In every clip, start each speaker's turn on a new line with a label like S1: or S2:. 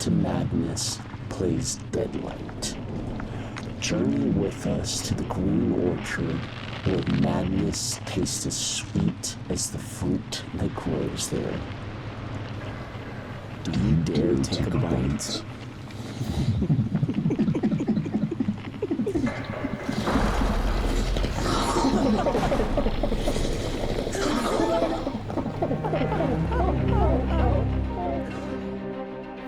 S1: into Madness plays Deadlight. Journey with us to the green orchard where madness tastes as sweet as the fruit that grows there. Do you dare take a bite?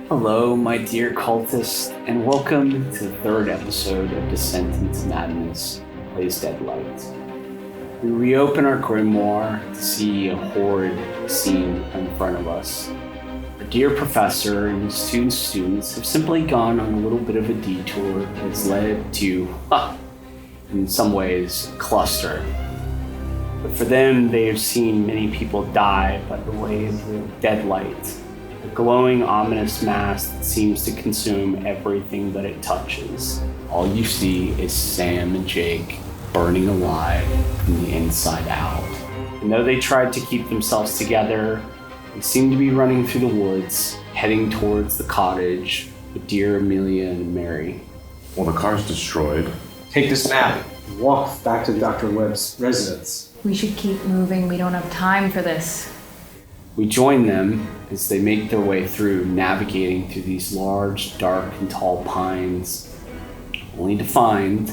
S2: Hello, my dear cultists, and welcome to the third episode of Descent into Madness Plays Deadlight. We reopen our grimoire to see a horrid scene in front of us. Our dear professor and his students have simply gone on a little bit of a detour that's led to, in some ways, cluster. But for them, they have seen many people die by the way of the deadlight. A glowing, ominous mass that seems to consume everything that it touches. All you see is Sam and Jake burning alive from the inside out. And though they tried to keep themselves together, they seem to be running through the woods, heading towards the cottage with dear Amelia and Mary.
S3: Well, the car's destroyed.
S4: Take this map and walk back to Dr. Webb's residence.
S5: We should keep moving. We don't have time for this.
S2: We join them as they make their way through, navigating through these large, dark, and tall pines, only to find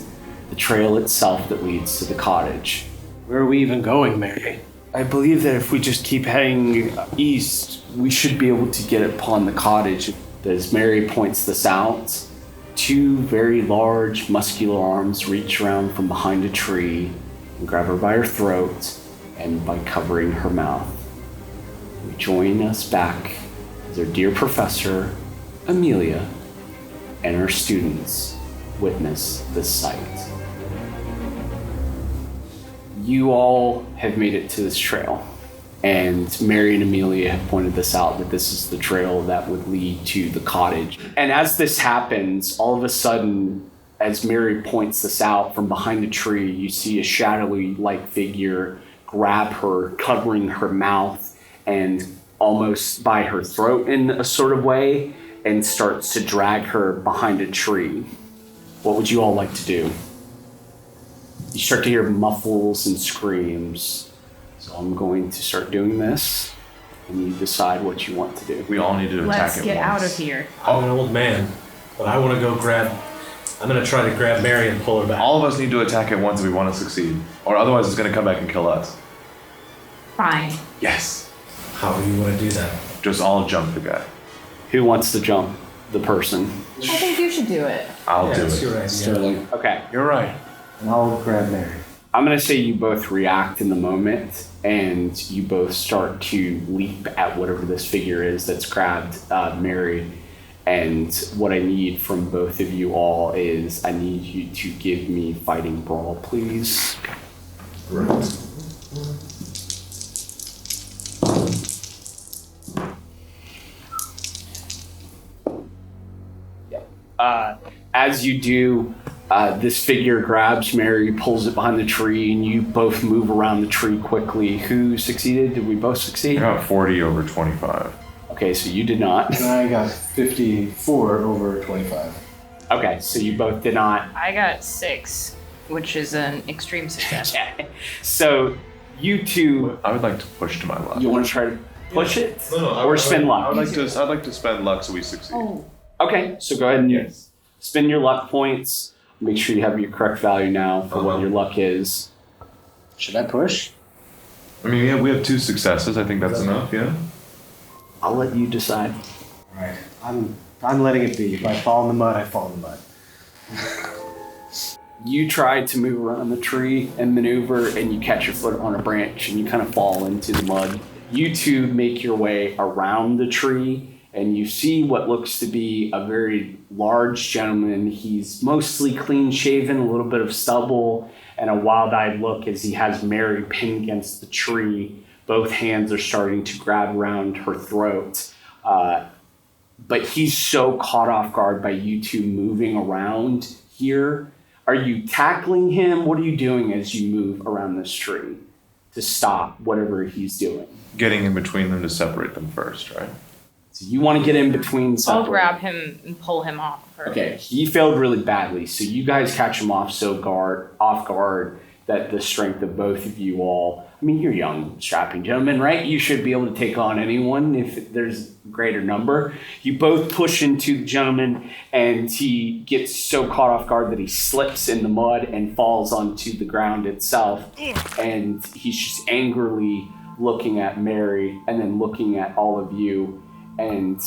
S2: the trail itself that leads to the cottage.
S4: Where are we even going, Mary?
S2: I believe that if we just keep heading east, we should be able to get upon the cottage. As Mary points this out, two very large, muscular arms reach around from behind a tree and grab her by her throat and by covering her mouth. Join us back as our dear professor, Amelia, and our students witness this sight. You all have made it to this trail, and Mary and Amelia have pointed this out, that this is the trail that would lead to the cottage. And as this happens, all of a sudden, as Mary points this out from behind a tree, you see a shadowy like figure grab her, covering her mouth and almost by her throat in a sort of way, and starts to drag her behind a tree. What would you all like to do? You start to hear muffles and screams. So I'm going to start doing this, and you decide what you want to do.
S3: We all need to attack
S5: Let's
S3: it
S5: get
S3: once.
S5: out of here.
S4: I'm an old man, but I want to go I'm going to try to grab Mary and pull her back.
S3: All of us need to attack it once if we want to succeed, or otherwise it's going to come back and kill us.
S5: Fine.
S3: Yes.
S4: How do you want to do that?
S3: Just all jump the guy.
S2: Who wants to jump the person?
S5: I think you should do it.
S3: I'll do
S4: That's
S3: it.
S4: your idea.
S2: Sterling. Okay.
S3: You're right.
S4: And I'll grab Mary.
S2: I'm going to say you both react in the moment, and you both start to leap at whatever this figure is that's grabbed Mary. And what I need from both of you all is I need you to give me fighting brawl, please.
S3: Right.
S2: As you do, this figure grabs Mary, pulls it behind the tree, and you both move around the tree quickly. Who succeeded? Did we both succeed?
S3: I got 40 over 25.
S2: Okay, so you did not.
S4: And I got 54 over 25.
S2: Okay, so you both did not.
S5: I got 6, which is an extreme success.
S2: So you two,
S3: I would like to push to my luck.
S2: you want to try to push it?
S3: No,
S2: Or spend luck?
S3: I'd like to spend luck so we succeed.
S5: Oh.
S2: Okay, so go ahead and spend your luck points. Make sure you have your correct value now for what your luck is.
S4: Should I push?
S3: I mean, we have 2 successes. I think that's enough, yeah?
S2: I'll let you decide.
S4: All right. I'm letting it be. If I fall in the mud, I fall in the mud.
S2: You try to move around the tree and maneuver, and you catch your foot on a branch and you kind of fall into the mud. You two make your way around the tree, and you see what looks to be a very large gentleman. He's mostly clean shaven, a little bit of stubble, and a wild-eyed look as he has Mary pinned against the tree. Both hands are starting to grab around her throat. But he's so caught off guard by you two moving around here. Are you tackling him? What are you doing as you move around this tree to stop whatever he's doing?
S3: Getting in between them to separate them first, right?
S2: So you want to get in between.
S5: I'll grab him and pull him off of her.
S2: Okay, he failed really badly, so you guys catch him off guard that the strength of both of you all, I mean, you're young, strapping gentlemen, right? You should be able to take on anyone if there's a greater number. You both push into the gentleman, and he gets so caught off guard that he slips in the mud and falls onto the ground itself. And he's just angrily looking at Mary and then looking at all of you. And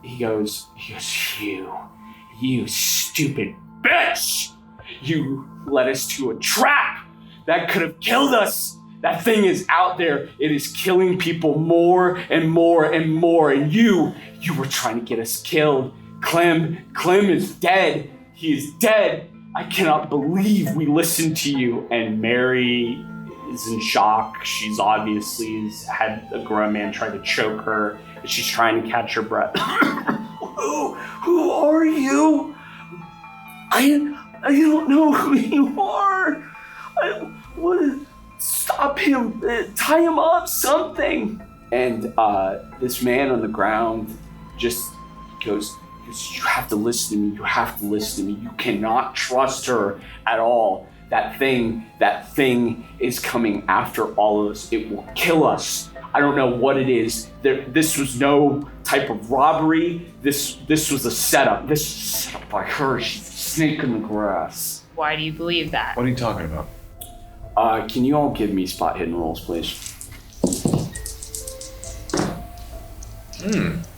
S2: he goes, you stupid bitch! You led us to a trap that could have killed us. That thing is out there. It is killing people more and more and more. And you were trying to get us killed. Clem is dead. He is dead. I cannot believe we listened to you. And Mary is in shock. She's obviously had a grown man try to choke her. And she's trying to catch her breath. Who are you? I don't know who you are. I want to stop him, tie him up, something. And this man on the ground just goes, you have to listen to me. You have to listen to me. You cannot trust her at all. That thing is coming after all of us. It will kill us. I don't know what it is. This was no type of robbery. This was a setup. This was set up by her. She's a snake in the grass.
S5: Why do you believe that?
S3: What are you talking about?
S2: Can you all give me spot hidden rolls, please?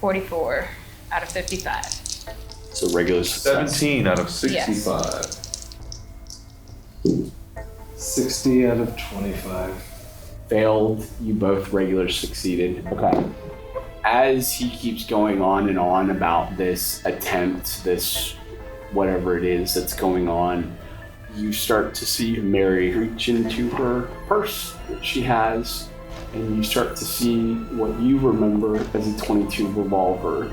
S5: 44 out of 55.
S2: So regular success.
S3: 17 out of 65.
S4: 60 out of 25.
S2: Failed. You both regular succeeded. Okay. As he keeps going on and on about this attempt, this whatever it is that's going on, you start to see Mary reach into her purse that she has, and you start to see what you remember as a .22 revolver.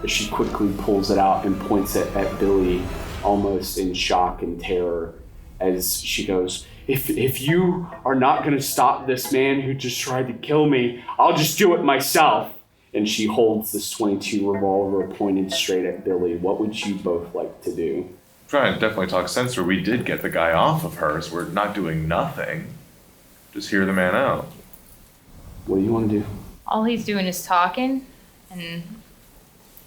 S2: As she quickly pulls it out and points it at Billy, almost in shock and terror, as she goes, If you are not going to stop this man who just tried to kill me, I'll just do it myself. And she holds this .22 revolver pointed straight at Billy. What would you both like to do?
S3: Trying to definitely talk sense through. We did get the guy off of her, so we're not doing nothing. Just hear the man out.
S2: What do you want to do?
S5: All he's doing is talking, and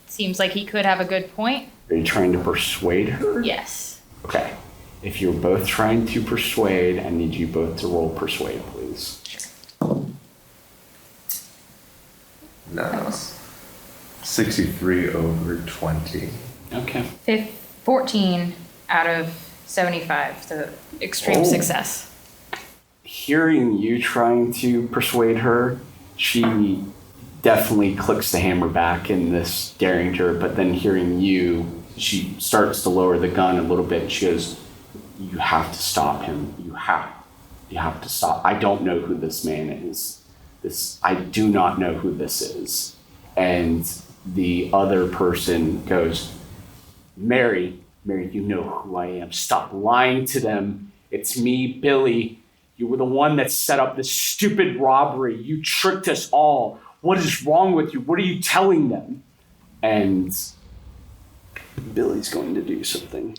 S5: seems like he could have a good point.
S2: Are you trying to persuade her?
S5: Yes.
S2: Okay. If you're both trying to persuade, I need you both to roll persuade, please.
S3: No. 63 over 20.
S2: Okay.
S5: 14 out of 75, so extreme success.
S2: Hearing you trying to persuade her, she definitely clicks the hammer back in this Derringer, but then hearing you, she starts to lower the gun a little bit. She goes, you have to stop him. You have to stop. I don't know who this man is. I do not know who this is. And the other person goes, Mary, you know who I am. Stop lying to them. It's me, Billy. You were the one that set up this stupid robbery. You tricked us all. What is wrong with you? What are you telling them? And Billy's going to do something.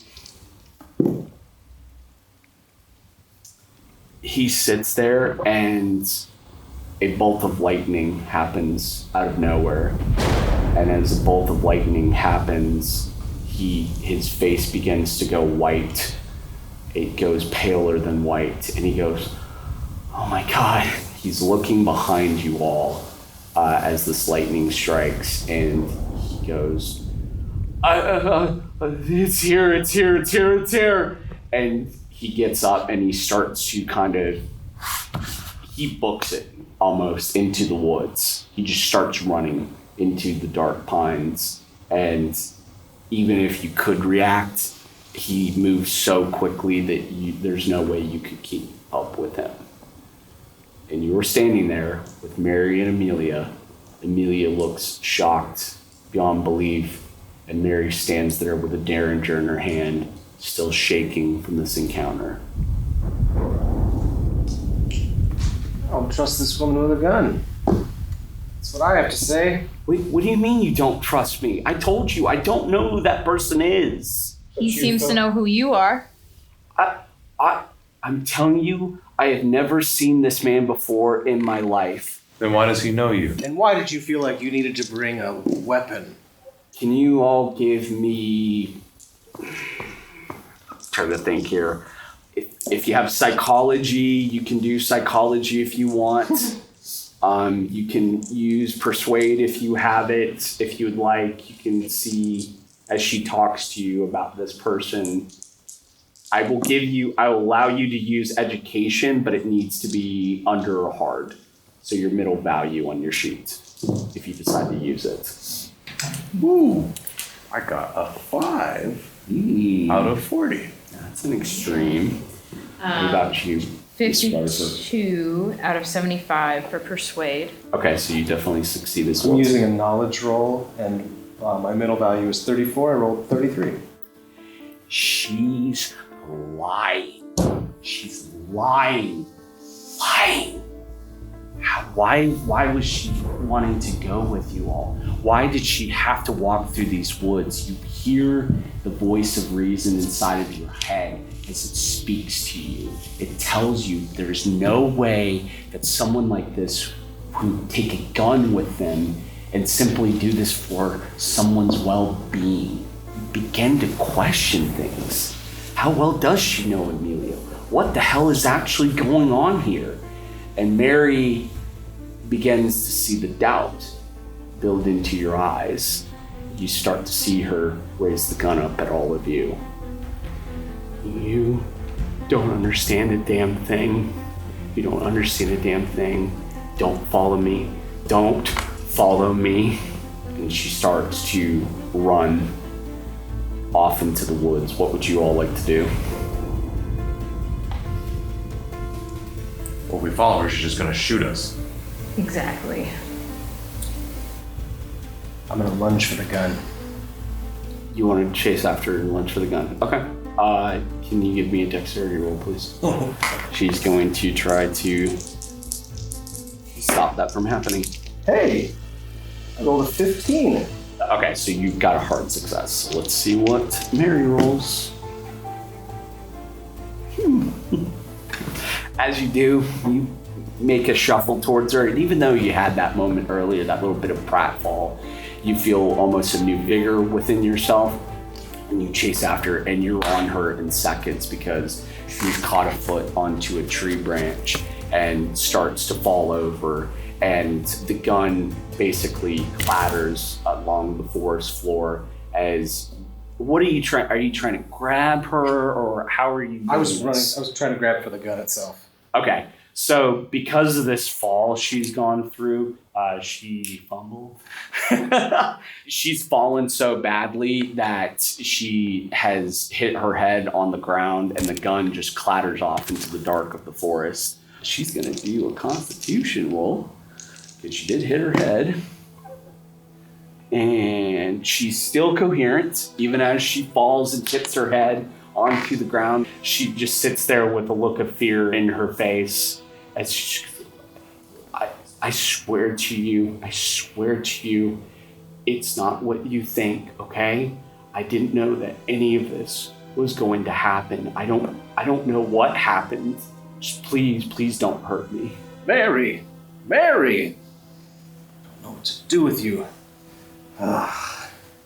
S2: He sits there and a bolt of lightning happens out of nowhere. And as a bolt of lightning happens, his face begins to go white. It goes paler than white. And he goes, oh my God. He's looking behind you all as this lightning strikes. And he goes, it's here. And he gets up and he starts to he books it almost into the woods. He just starts running into the dark pines. And even if you could react, he moves so quickly that there's no way you could keep up with him. And you were standing there with Mary and Amelia. Amelia looks shocked beyond belief, and Mary stands there with a Derringer in her hand, still shaking from this encounter.
S4: I don't trust this woman with a gun. It's
S6: That's what I have to say.
S2: Wait, what do you mean you don't trust me? I told you, I don't know who that person is.
S5: He seems to know who you are.
S2: I'm telling you, I have never seen this man before in my life.
S3: Then why does he know you?
S6: And why did you feel like you needed to bring a weapon?
S2: Can you all give me... Try to think here. If you have psychology, you can do psychology if you want. You can use persuade if you have it. If you would like, you can see as she talks to you about this person. I will allow you to use education, but it needs to be under a hard. So your middle value on your sheet, if you decide to use it.
S3: Ooh, I got a 5 out of 40.
S2: That's an extreme. What about you?
S5: 52 out of 75 for persuade.
S2: Okay, so you definitely succeed as
S6: I'm
S2: well.
S6: using a knowledge roll, and my middle value is 34. I rolled 33.
S2: She's lying. She's lying. Lying. Why was she wanting to go with you all? Why did she have to walk through these woods? You hear the voice of reason inside of your head as it speaks to you. It tells you there's no way that someone like this would take a gun with them and simply do this for someone's well-being. You begin to question things. How well does she know Amelia? What the hell is actually going on here? And Mary begins to see the doubt build into your eyes. You start to see her raise the gun up at all of you. You don't understand a damn thing. You don't understand a damn thing. Don't follow me. Don't follow me. And she starts to run off into the woods. What would you all like to do?
S3: Well, if we follow her, she's just gonna shoot us.
S5: Exactly.
S6: I'm gonna lunge for the gun.
S2: You want to chase after her and lunge for the gun? Okay. Can you give me a dexterity roll, please? She's going to try to stop that from happening.
S6: Hey, I rolled a 15.
S2: Okay, so you've got a hard success. Let's see what Mary rolls. As you do, you make a shuffle towards her, and even though you had that moment earlier, that little bit of pratfall, you feel almost a new vigor within yourself, and you chase after her, and you're on her in seconds because she's caught a foot onto a tree branch and starts to fall over, and the gun basically clatters along the forest floor. As what are you trying? Are you trying to grab her, or how are you doing
S6: I was
S2: this?
S6: running. I was trying to grab for the gun itself.
S2: Okay, so because of this fall she's gone through, she fumbled. She's fallen so badly that she has hit her head on the ground, and the gun just clatters off into the dark of the forest. She's gonna do a Constitution roll, because she did hit her head. And she's still coherent, even as she falls and hits her head onto the ground. She just sits there with a look of fear in her face as she, I swear to you, it's not what you think, okay? I didn't know that any of this was going to happen. I don't know what happened. Just please don't hurt me.
S6: Mary! Mary! I don't know what to do with you.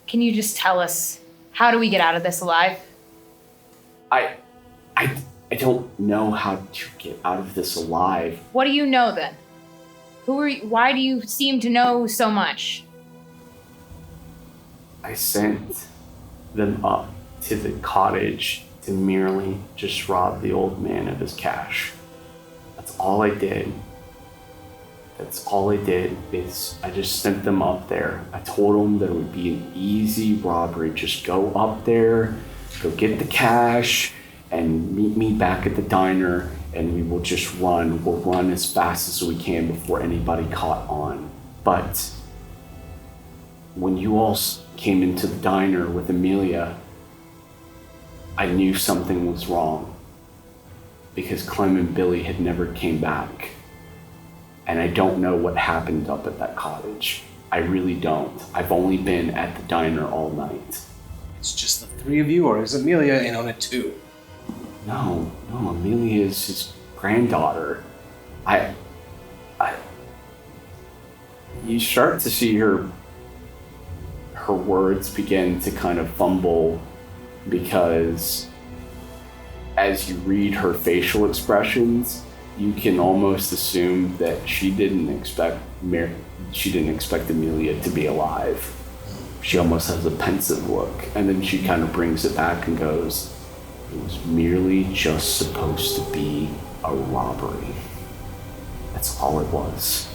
S5: Can you just tell us, how do we get out of this alive?
S2: I don't know how to get out of this alive.
S5: What do you know then? Who are you? Why do you seem to know so much?
S2: I sent them up to the cottage to merely just rob the old man of his cash. That's all I did. Is I just sent them up there. I told them that it would be an easy robbery. Just go up there, go get the cash, and meet me back at the diner, and we will just run. We'll run as fast as we can before anybody caught on. But when you all came into the diner with Amelia, I knew something was wrong, because Clem and Billy had never came back. and I don't know what happened up at that cottage. I really don't. I've only been at the diner all night.
S6: It's just the three of you, or is Amelia in on it too?
S2: No, Amelia is his granddaughter. You start to see her words begin to kind of fumble, because as you read her facial expressions, you can almost assume that she didn't expect Amelia to be alive. She almost has a pensive look, and then she kind of brings it back and goes, "It was merely just supposed to be a robbery. That's all it was."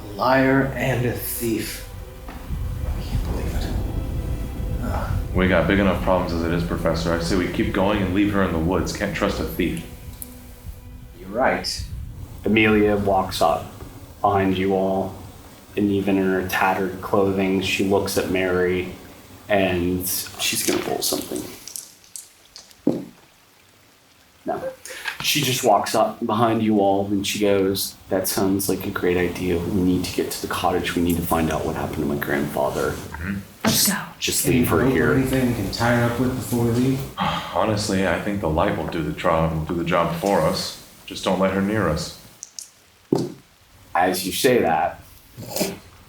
S6: A liar and a thief. I can't believe it.
S3: We got big enough problems as it is, Professor. I say we keep going and leave her in the woods. Can't trust a thief.
S6: You're right.
S2: Amelia walks up behind you all, and even in her tattered clothing, she looks at Mary, and she's gonna roll something. No. She just walks up behind you all, and she goes, "That sounds like a great idea. We need to get to the cottage. We need to find out what happened to my grandfather."
S5: Let's go.
S2: Just leave her here.
S4: Anything we can tie her up with before we leave?
S3: Honestly, I think the light will do the job for us. Just don't let her near us.
S2: As you say that,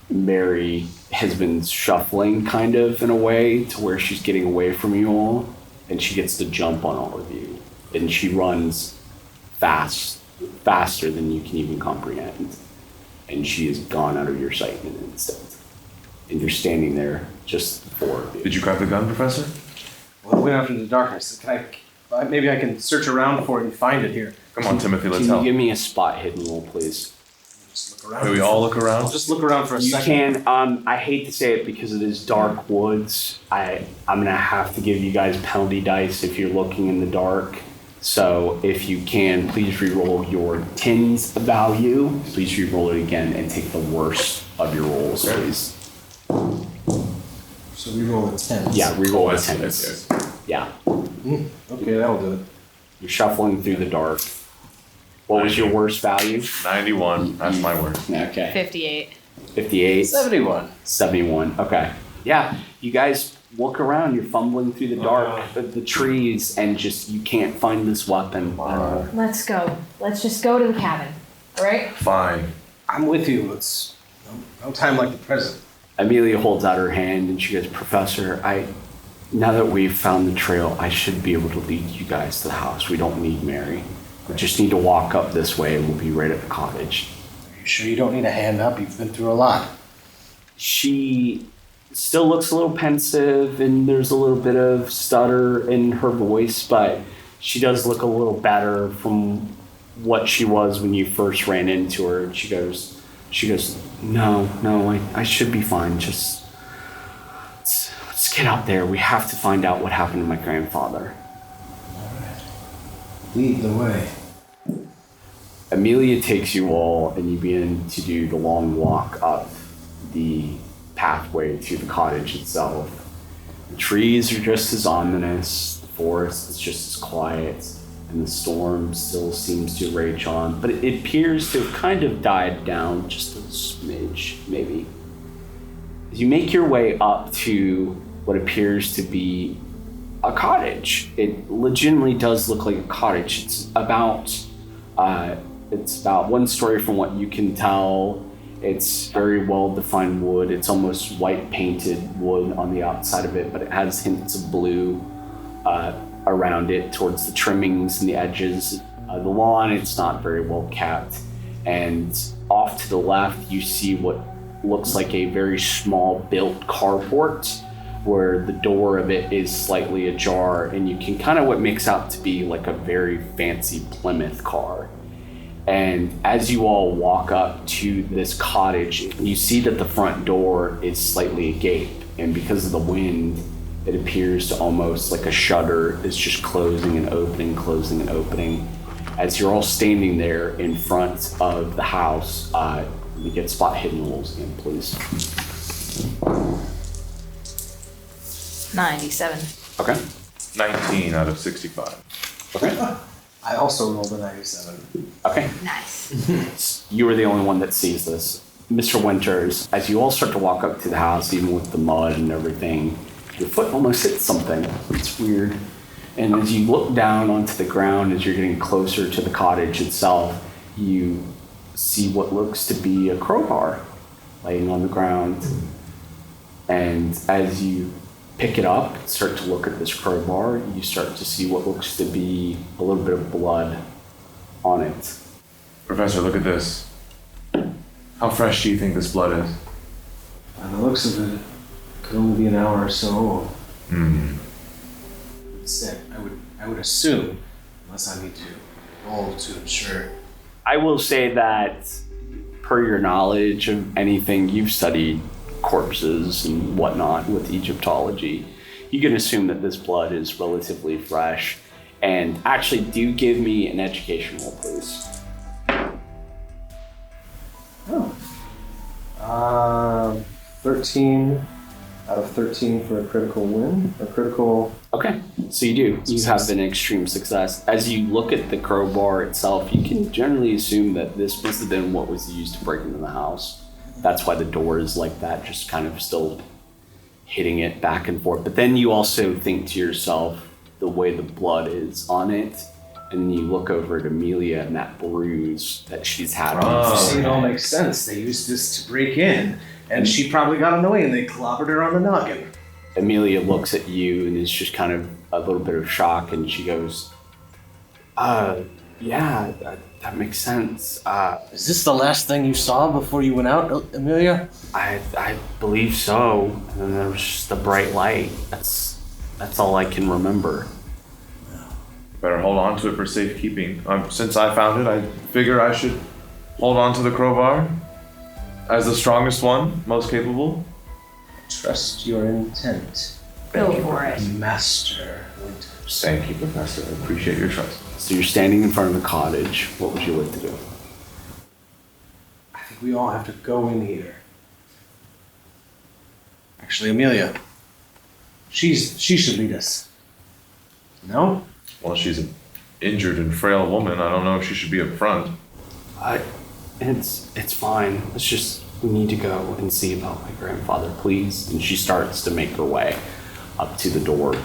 S2: Mary has been shuffling kind of in a way to where she's getting away from you all, and she gets to jump on all of you. And she runs faster than you can even comprehend. And she is gone out of your sight in an instant. And you're standing there, just the four of you.
S3: Did you grab the gun, Professor?
S6: Well, it went off into the darkness. Maybe I can search around for it and find it here.
S3: Come on, Timothy, let's
S2: Can
S3: help.
S2: you give me a spot hidden roll, please?
S6: Just look around.
S3: May we all look
S6: I'll
S3: around?
S6: just look around for a
S2: You
S6: second.
S2: can. I hate to say it because it is dark woods. I'm gonna have to give you guys penalty dice if you're looking in the dark. So if you can, please re-roll your 10's value. Please re-roll it again and take the worst of your rolls, please.
S4: So we roll a 10.
S2: Yeah, re-roll the
S3: that's
S2: 10's.
S3: good.
S2: Yeah,
S6: Okay, that'll do it.
S2: you're shuffling through the dark. What was your worst value?
S3: 91. That's my word.
S2: Okay.
S5: 58.
S2: 58.
S6: 71.
S2: 71. Okay. Yeah, you guys look around. You're fumbling through the dark of the trees, and just you can't find this weapon.
S5: Let's go. Let's just go to the cabin. All right?
S3: Fine.
S6: I'm with you. It's no time like the present.
S2: Amelia holds out her hand, and she goes, "Professor, now that we've found the trail, I should be able to lead you guys to the house. We don't need Mary. We just need to walk up this way, and we'll be right at the cottage."
S6: Are you sure you don't need a hand up? You've been through a lot.
S2: She still looks a little pensive, and there's a little bit of stutter in her voice, but she does look a little better from what she was when you first ran into her. And she goes, no, I should be fine. Just let's get out there. We have to find out what happened to my grandfather.
S4: Lead the way.
S2: Amelia takes you all, and you begin to do the long walk up the pathway to the cottage itself. The trees are just as ominous, the forest is just as quiet, and the storm still seems to rage on, but it appears to have kind of died down just a smidge, maybe. As you make your way up to what appears to be a cottage, it legitimately does look like a cottage. It's about one story from what you can tell. It's very well-defined wood. It's almost white painted wood on the outside of it, but it has hints of blue around it towards the trimmings and the edges. The lawn, it's not very well kept. And off to the left, you see what looks like a very small built carport where the door of it is slightly ajar, and you can kind of what makes out to be like a very fancy Plymouth car. And as you all walk up to this cottage, you see that the front door is slightly agape. And because of the wind, it appears to almost like a shutter is just closing and opening, closing and opening. As you're all standing there in front of the house, we get spot hidden rolls again, please.
S5: 97.
S2: Okay.
S3: 19 out of 65.
S2: Okay.
S6: I also rolled a 97.
S2: Okay.
S5: Nice.
S2: You were the only one that sees this. Mr. Winters, as you all start to walk up to the house, even with the mud and everything, your foot almost hits something. It's weird. And as you look down onto the ground, as you're getting closer to the cottage itself, you see what looks to be a crowbar laying on the ground. And as you pick it up, start to look at this crowbar, you start to see what looks to be a little bit of blood on it.
S3: Professor, look at this. How fresh do you think this blood is?
S6: By the looks of it, it could only be an hour or so old. Instead, I would assume, unless I need to roll to ensure.
S2: I will say that, per your knowledge of anything, you've studied corpses and whatnot with Egyptology, you can assume that this blood is relatively fresh. And actually, do give me an education roll, please.
S6: 13 out of 13 for a critical win, or critical.
S2: Okay, so you do. You have an extreme success. As you look at the crowbar itself, you can generally assume that this must have been what was used to break into the house. That's why the door is like that, just kind of still hitting it back and forth. But then you also think to yourself, the way the blood is on it, and then you look over at Amelia and that bruise that she's had on her
S6: See, it all
S2: head.
S6: makes sense. They used this to break in, and she probably got annoyed and they clobbered her on the noggin.
S2: Amelia looks at you and is just kind of a little bit of shock, and she goes, yeah, that makes sense.
S6: Is this the last thing you saw before you went out, Amelia?
S2: I believe so. And then there was just a bright light. That's all I can remember.
S3: Better hold on to it for safekeeping. Since I found it, I figure I should hold on to the crowbar as the strongest one, most capable.
S6: Trust your intent,
S5: Go for it.
S6: Master Winters.
S3: Thank you, Professor. I appreciate your trust.
S2: So you're standing in front of the cottage. What would you like to do?
S6: I think we all have to go in here. Actually, Amelia, she should lead us. No?
S3: Well, she's an injured and frail woman. I don't know if she should be up front.
S2: It's fine. We need to go and see about my grandfather, please. And she starts to make her way up to the door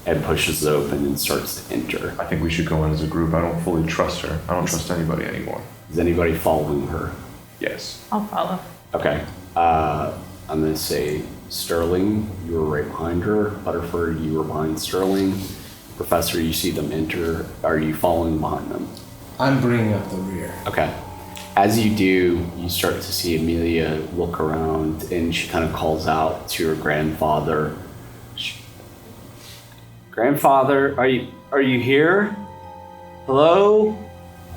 S2: and pushes it open and starts to enter.
S3: I think we should go in as a group. I don't fully trust her. I don't trust anybody anymore.
S2: Is anybody following her?
S3: Yes.
S5: I'll follow.
S2: Okay. I'm going to say Sterling, you were right behind her. Butterford, you were behind Sterling. Professor, you see them enter. Are you following behind them?
S6: I'm bringing up the rear.
S2: Okay. As you do, you start to see Amelia look around, and she kind of calls out to her grandfather. Grandfather, are you here? Hello?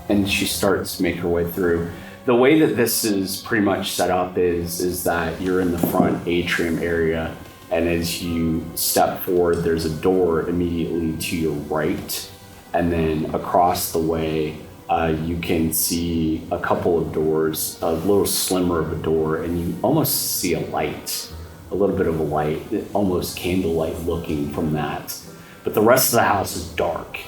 S2: And she starts to make her way through. The way that this is pretty much set up is that you're in the front atrium area, and as you step forward, there's a door immediately to your right, and then across the way, you can see a couple of doors, a little slimmer of a door, and you almost see a light, a little bit of a light, almost candlelight looking from that. But the rest of the house is dark,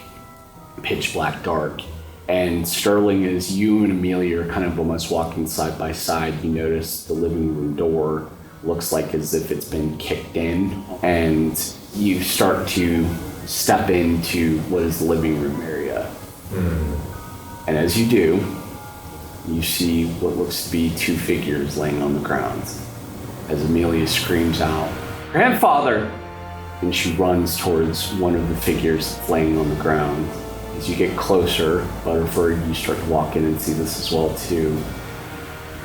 S2: pitch black dark. And Sterling, as you and Amelia are kind of almost walking side by side, you notice the living room door looks like as if it's been kicked in, and you start to step into what is the living room area. And as you do, you see what looks to be two figures laying on the ground. As Amelia screams out, "Grandfather!" And she runs towards one of the figures laying on the ground. As you get closer, Butterford, you start to walk in and see this as well too.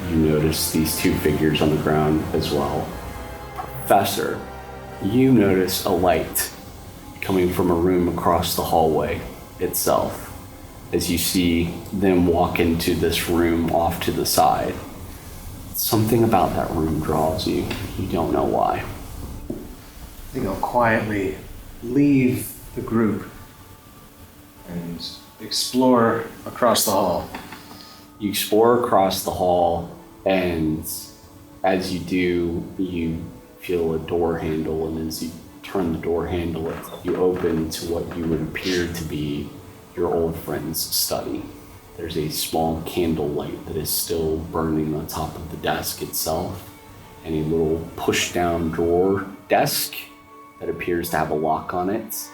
S2: You notice these two figures on the ground as well. Professor, you notice a light coming from a room across the hallway itself. As you see them walk into this room off to the side. Something about that room draws you. You don't know why.
S6: I think I'll quietly leave the group and explore across the hall.
S2: You explore across the hall, and as you do, you feel a door handle, and as you turn the door handle, you open to what you would appear to be your old friend's study. There's a small candle light that is still burning on top of the desk itself, and a little push-down drawer desk that appears to have a lock on it.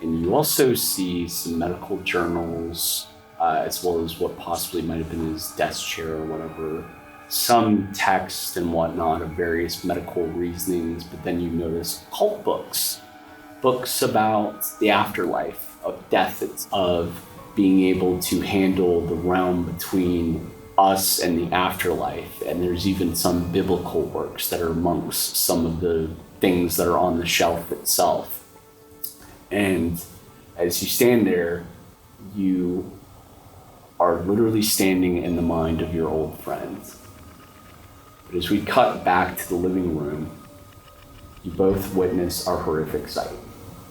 S2: And you also see some medical journals, as well as what possibly might have been his desk chair or whatever, some text and whatnot of various medical reasonings, but then you notice cult books about the afterlife, of death, of being able to handle the realm between us and the afterlife. And there's even some biblical works that are amongst some of the things that are on the shelf itself. And as you stand there, you are literally standing in the mind of your old friend. But as we cut back to the living room, you both witness a horrific sight.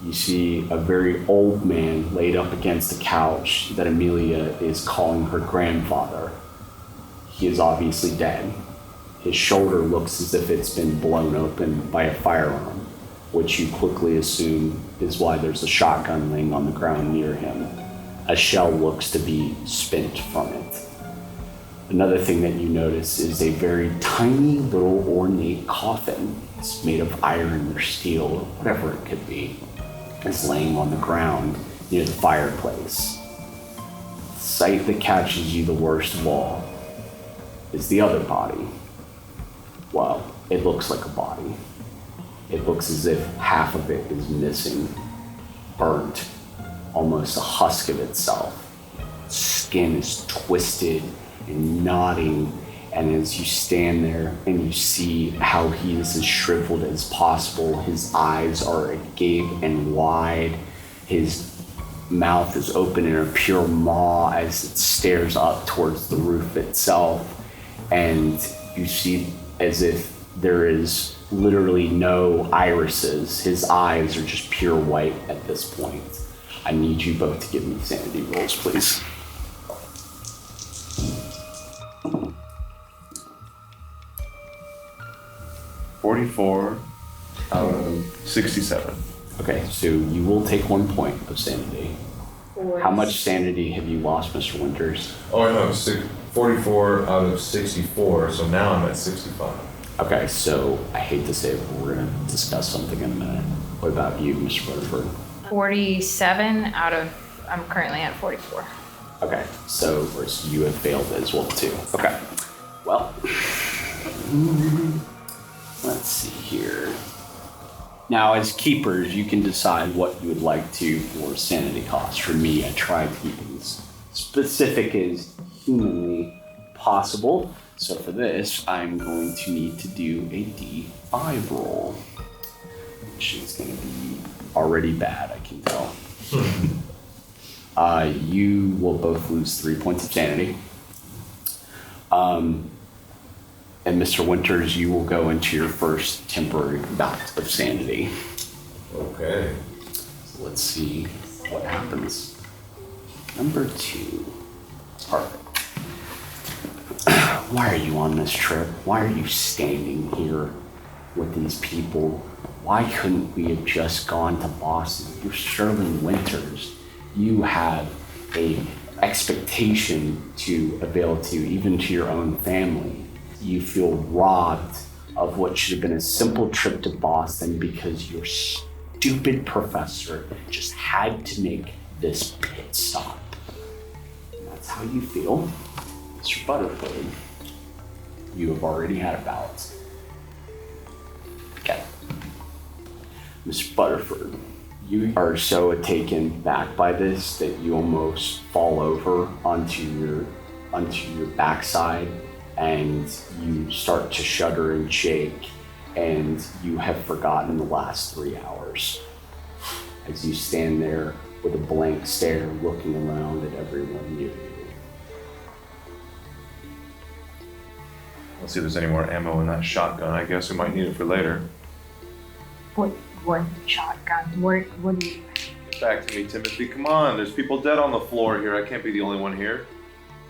S2: You see a very old man laid up against a couch that Amelia is calling her grandfather. He is obviously dead. His shoulder looks as if it's been blown open by a firearm, which you quickly assume is why there's a shotgun laying on the ground near him. A shell looks to be spent from it. Another thing that you notice is a very tiny little ornate coffin. It's made of iron or steel or whatever it could be. Is laying on the ground near the fireplace. The sight that catches you the worst of all is the other body. Well, it looks like a body. It looks as if half of it is missing, burnt, almost a husk of itself. Skin is twisted and nodding, and as you stand there and you see how he is as shriveled as possible, his eyes are agape and wide, his mouth is open in a pure maw as it stares up towards the roof itself, and you see as if there is literally no irises. His eyes are just pure white at this point. I need you both to give me sanity rolls, please.
S3: $44 out of 67.
S2: Okay, so you will take 1 point of sanity. How much sanity have you lost, Mr. Winters?
S3: Oh, no, 44 out of 64, so now I'm at 65.
S2: Okay, so I hate to say it, but we're going to discuss something in a minute. What about you, Mr. Rutherford?
S5: 47 out of, I'm currently at 44.
S2: Okay, so you have failed as well, too. Okay, well, let's see here. Now, as keepers, you can decide what you would like to for sanity costs. For me, I tried to keep it as specific as humanly possible. So for this, I'm going to need to do a D5 roll, which is going to be already bad, I can tell. You will both lose 3 points of sanity. And Mr. Winters, you will go into your first temporary bout of sanity.
S3: Okay.
S2: So let's see what happens. Number 2. Perfect. Why are you on this trip? Why are you standing here with these people? Why couldn't we have just gone to Boston? You're Sterling Winters. You have an expectation to avail to, even to your own family. You feel robbed of what should have been a simple trip to Boston because your stupid professor just had to make this pit stop. And that's how you feel. Mr. Butterfly, you have already had a bout. Okay. Mr. Butterford, you are so taken back by this that you almost fall over onto your backside, and you start to shudder and shake, and you have forgotten the last 3 hours as you stand there with a blank stare looking around at everyone near you.
S3: Let's see if there's any more ammo in that shotgun. I guess we might need it for later.
S5: What shotgun? What do you...
S3: Get back to me, Timothy. Come on, there's people dead on the floor here. I can't be the only one here.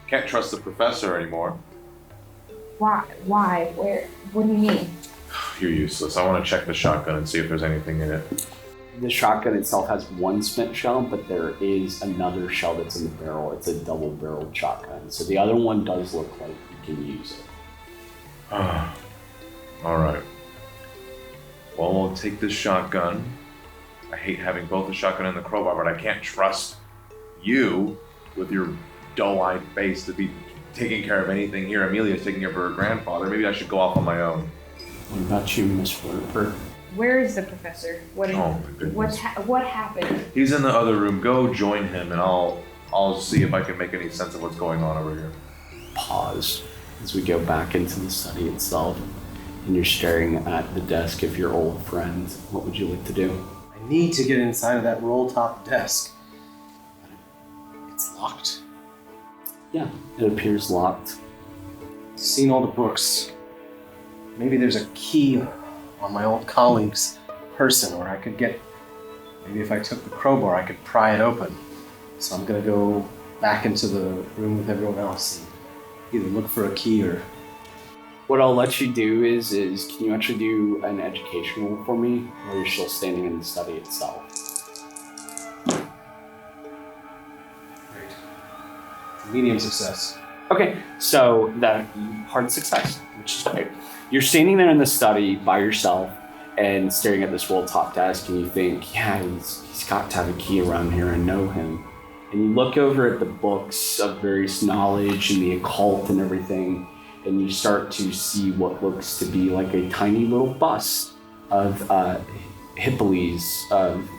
S3: Can't trust the professor anymore.
S5: Why? Where? What do you mean?
S3: You're useless. I want to check the shotgun and see if there's anything in it.
S2: The shotgun itself has one spent shell, but there is another shell that's in the barrel. It's a double-barreled shotgun. So the other one does look like you can use it.
S3: All right. Well, we'll take this shotgun. I hate having both the shotgun and the crowbar, but I can't trust you with your dull-eyed face to be taking care of anything here. Amelia's taking care of her grandfather. Maybe I should go off on my own.
S2: What about you, Miss Flipper?
S5: Where is the professor? What
S3: my goodness.
S5: what happened?
S3: He's in the other room. Go join him, and I'll see if I can make any sense of what's going on over here.
S2: Pause as we go back into the study itself, and you're staring at the desk of your old friend. What would you like to do?
S6: I need to get inside of that roll-top desk. It's locked.
S2: Yeah, it appears locked.
S6: Seen all the books. Maybe there's a key on my old colleague's person, or I could get... Maybe if I took the crowbar, I could pry it open. So I'm gonna go back into the room with everyone else and either look for a key or...
S2: What I'll let you do is can you actually do an education roll for me, while you're still standing in the study itself?
S6: Great. Medium success.
S2: Okay, so that hard success, which is great. You're standing there in the study by yourself and staring at this roll-top desk, and you think, yeah, he's got to have a key around here and know him. And you look over at the books of various knowledge and the occult and everything, and you start to see what looks to be like a tiny little bust of Hippolytes. I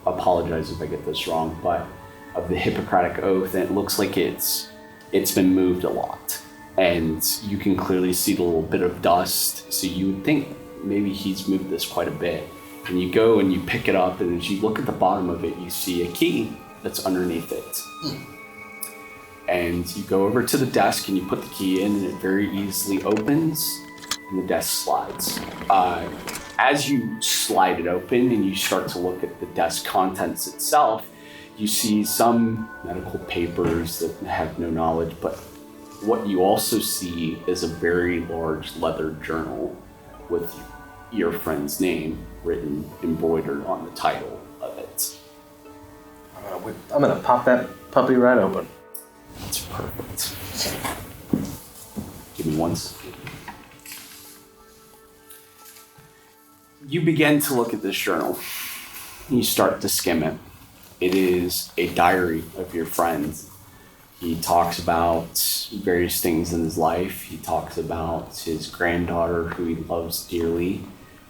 S2: apologize if I get this wrong, but of the Hippocratic Oath, and it looks like it's been moved a lot. And you can clearly see the little bit of dust, so you would think maybe he's moved this quite a bit. And you go and you pick it up, and as you look at the bottom of it, you see a key that's underneath it. And you go over to the desk and you put the key in, and it very easily opens, and the desk slides. As you slide it open and you start to look at the desk contents itself, you see some medical papers that have no knowledge, but what you also see is a very large leather journal with your friend's name written, embroidered on the title of it.
S6: I'm gonna pop that puppy right open.
S2: That's perfect. Give me one second. You begin to look at this journal. You start to skim it. It is a diary of your friend. He talks about various things in his life. He talks about his granddaughter, who he loves dearly,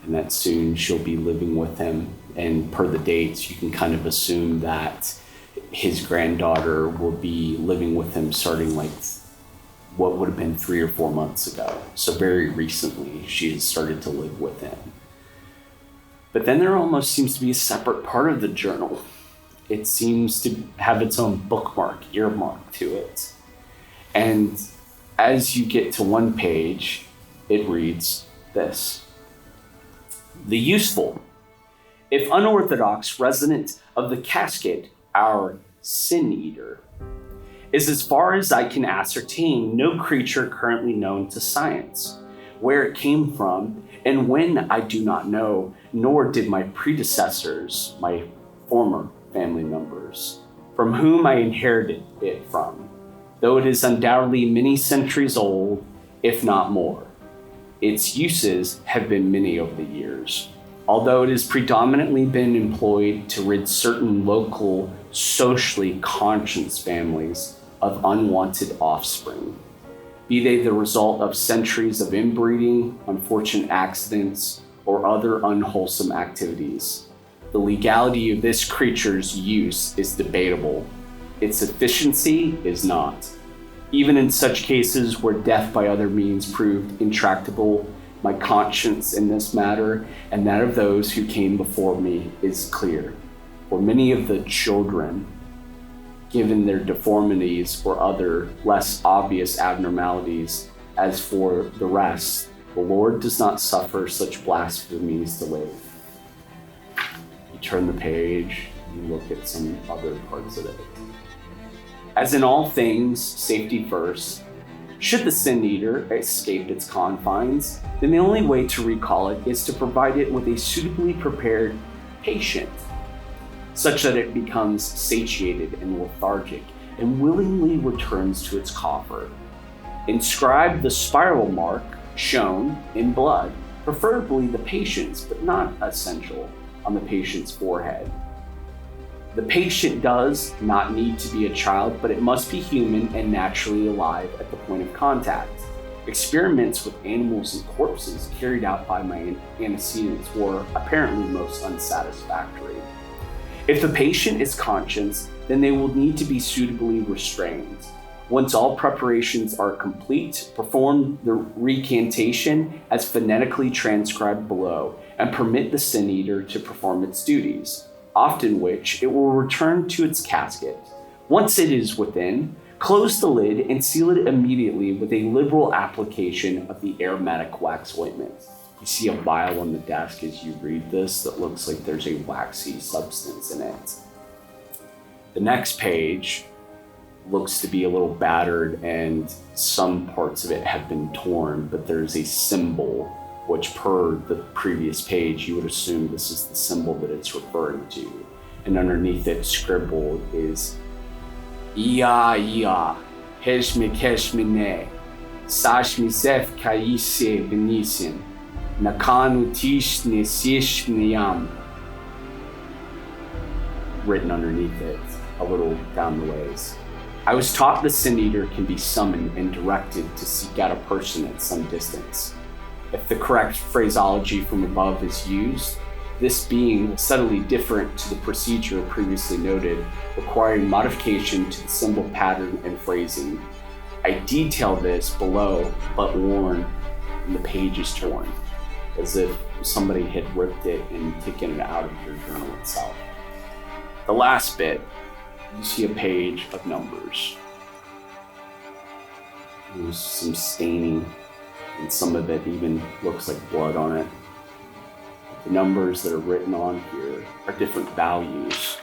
S2: and that soon she'll be living with him. And per the dates, you can kind of assume that his granddaughter will be living with him starting like what would have been 3 or 4 months ago. So very recently, she has started to live with him. But then there almost seems to be a separate part of the journal. It seems to have its own bookmark, earmark to it. And as you get to one page, it reads this: the useful, if unorthodox resident of the casket, our sin eater, is, as far as I can ascertain, no creature currently known to science. Where it came from and when I do not know, nor did my predecessors, my former family members, from whom I inherited it from, though it is undoubtedly many centuries old, if not more. Its uses have been many over the years, although it has predominantly been employed to rid certain local, socially conscious families of unwanted offspring, be they the result of centuries of inbreeding, unfortunate accidents, or other unwholesome activities. The legality of this creature's use is debatable. Its efficiency is not. Even in such cases where death by other means proved intractable, my conscience in this matter and that of those who came before me is clear. For many of the children, given their deformities or other less obvious abnormalities, as for the rest, the Lord does not suffer such blasphemies to live. You turn the page, you look at some other parts of it. As in all things, safety first. Should the Sin Eater escape its confines, then the only way to recall it is to provide it with a suitably prepared patient, such that it becomes satiated and lethargic and willingly returns to its coffer. Inscribe the spiral mark shown in blood, preferably the patient's, but not essential, on the patient's forehead. The patient does not need to be a child, but it must be human and naturally alive at the point of contact. Experiments with animals and corpses carried out by my antecedents were apparently most unsatisfactory. If the patient is conscious, then they will need to be suitably restrained. Once all preparations are complete, perform the recantation as phonetically transcribed below and permit the Sin Eater to perform its duties, often which it will return to its casket. Once it is within, close the lid and seal it immediately with a liberal application of the aromatic wax ointment. You see a vial on the desk as you read this that looks like there's a waxy substance in it. The next page looks to be a little battered and some parts of it have been torn, but there's a symbol, which per the previous page, you would assume this is the symbol that it's referring to. And underneath it scribbled is Ia, Heshme Keshmene, Sashmisef Kaise Benisin, Nakanu Tishne Sishniam. Written underneath it, a little down the ways. I was taught the Sin Eater can be summoned and directed to seek out a person at some distance. If the correct phraseology from above is used, this being will subtly different to the procedure previously noted, requiring modification to the symbol pattern and phrasing. I detail this below, but warn, and the page is torn, as if somebody had ripped it and taken it out of your journal itself. The last bit, you see a page of numbers. There's some staining, and some of it even looks like blood on it. The numbers that are written on here are different values,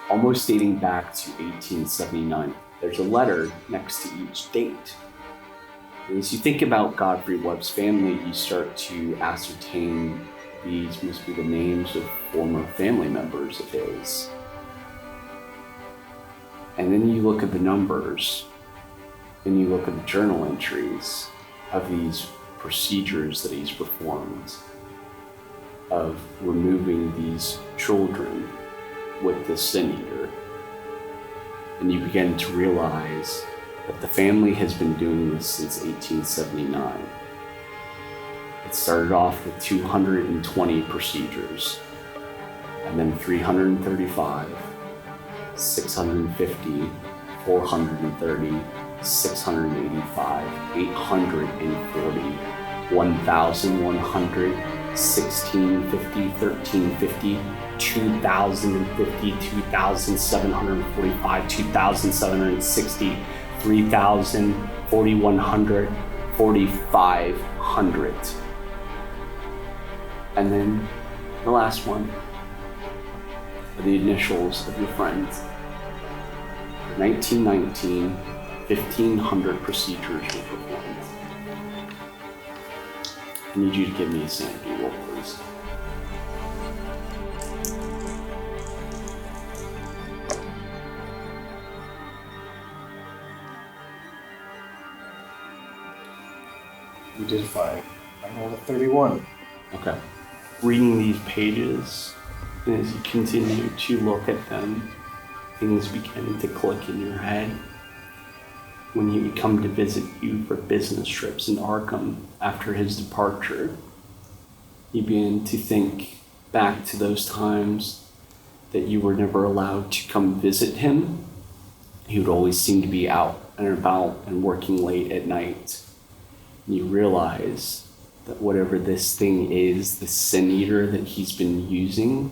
S2: almost dating back to 1879. There's a letter next to each date. And as you think about Godfrey Webb's family, you start to ascertain these must be the names of former family members of his. And then you look at the numbers, and you look at the journal entries of these procedures that he's performed, of removing these children with the Sin Eater. And you begin to realize that the family has been doing this since 1879. It started off with 220 procedures, and then 335, 650, 430, 685, 840, 1,100, 1650, 1350, 2,050, 2,745, 2,760, 3,000, 4,100, 4,500. And then the last one are the initials of your friends. 1919, 1,500 procedures were performed. I need you to give me a sanity roll, please.
S6: You did fine. I rolled a 31.
S2: Okay. Reading these pages, and as you continue to look at them, things begin to click in your head. When he would come to visit you for business trips in Arkham after his departure, you began to think back to those times that you were never allowed to come visit him. He would always seem to be out and about and working late at night. And you realize that whatever this thing is, the Sin Eater that he's been using,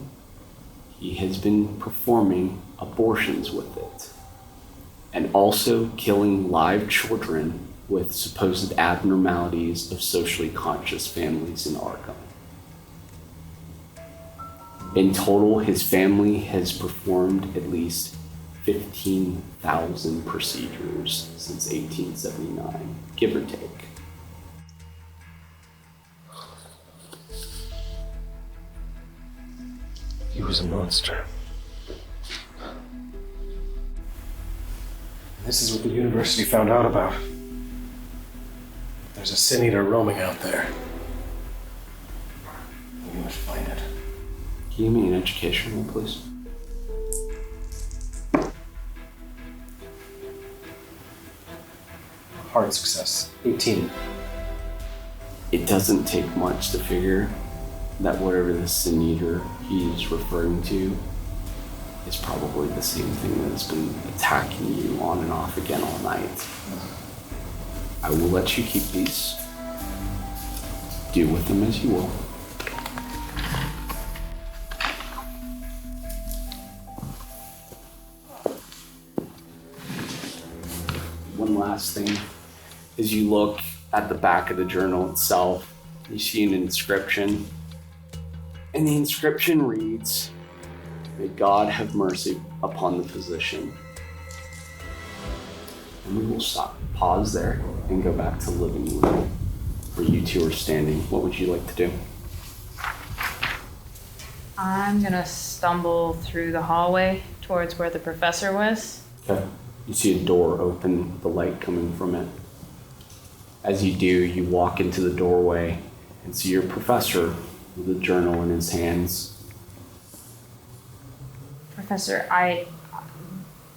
S2: he has been performing abortions with it, and also killing live children with supposed abnormalities of socially conscious families in Arkham. In total, his family has performed at least 15,000 procedures since 1879, give or take.
S6: He was a monster. This is what the university found out about. There's a sin eater roaming out there. We must find it.
S2: Can you give me an education roll, please?
S6: Hard success. 18.
S2: It doesn't take much to figure that whatever the sin eater he's referring to is probably the same thing that has been attacking you on and off again all night. I will let you keep these. Do with them as you will. One last thing. As you look at the back of the journal itself, you see an inscription. And the inscription reads, "May God have mercy upon the physician." And we will stop, pause there, and go back to living room where you two are standing. What would you like to do?
S5: I'm gonna stumble through the hallway towards where the professor was.
S2: Okay. You see a door open with the light coming from it. As you do, you walk into the doorway and see your professor with a journal in his hands.
S5: Professor,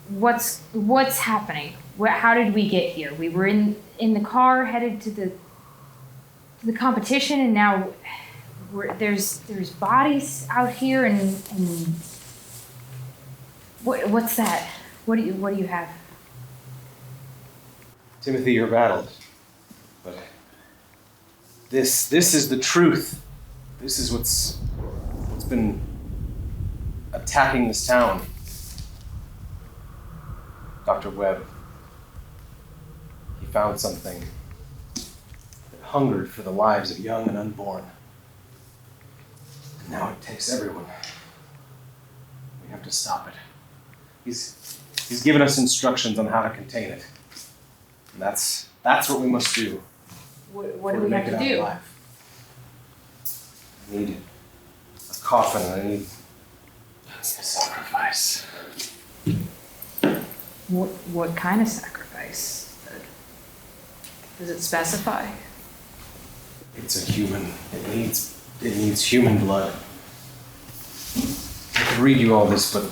S5: what's happening? How did we get here? We were in the car headed to the competition, and now there's bodies out here, and what's that? What do you have?
S6: Timothy, you're battled. But this is the truth. This is what's been attacking this town. Dr. Webb, he found something that hungered for the lives of young and unborn. And now it takes everyone. We have to stop it. He's given us instructions on how to contain it. And that's what we must do.
S5: What do we have to do?
S6: I need a coffin, and I need a sacrifice.
S5: What kind of sacrifice? Does it specify?
S6: It's a human. It needs human blood. I could read you all this, but